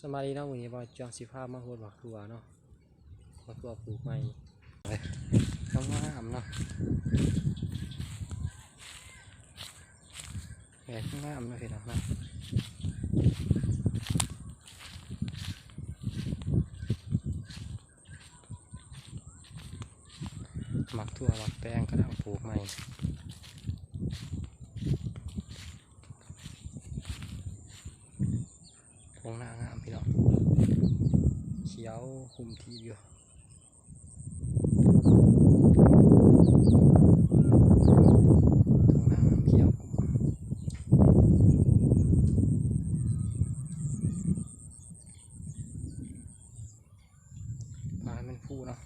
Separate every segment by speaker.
Speaker 1: สบายดีเนาะวันนี้บอจองสิภาพมาโหดบักทัวเนาะบักทัวปลูกใหม่ต้องงามเนาะแหวนงามเนาะพี่น้องนะหมักทั่วหมักแป้งกระดังปลูกใหม่ทงหน้างามพี่น้องเขียวคุมทีอยู่มาเป็นผู้เนาะ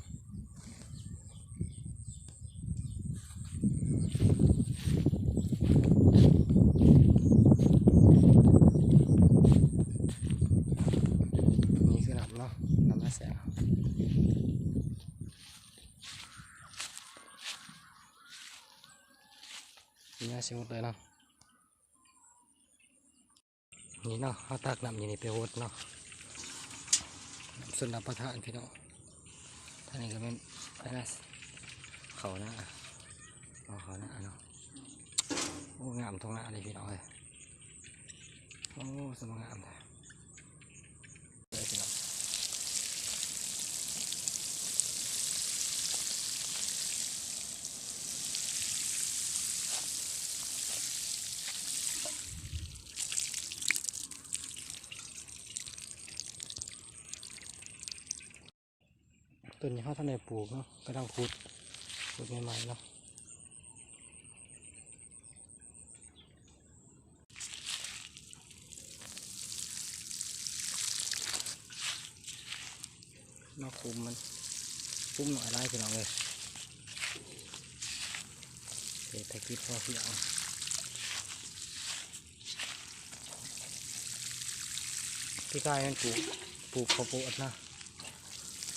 Speaker 1: นี่คือน้ำเนาะน้ำแสงนี่น่าชิมหมดเลยเนาะนี่เนาะเขาตักน้ำอย่างนี้ไปโหดเนาะส่วนรับประทานพี่น้องท่านี้ก็เป็นอะไรนะเขาหน้าเขาหน้าเนาะโอ้งามตรงหน้าเลยพี่น้องเลยโอ้สวยงามเลยพี่น้องต้นนี้เขาท่านได้ปลูกเนาะกำลังขุดใหม่ๆเนาะมาคุมมันคุมหน่อยได้พี่น้องเลยเศรษฐกิจพอเพียงพี่กายมันปลูกข้าวโพดนะ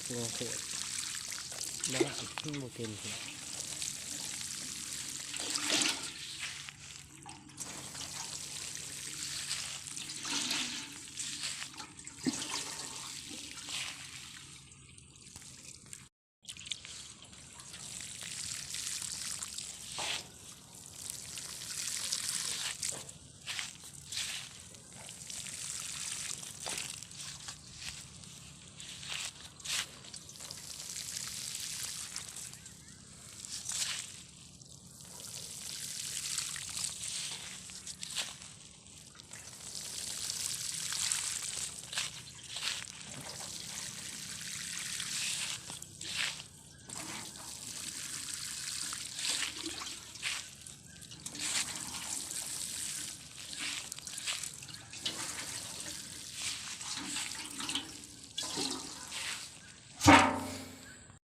Speaker 1: ปลูกข้าวโพดแล้วมันโมเต็มพี่น้อง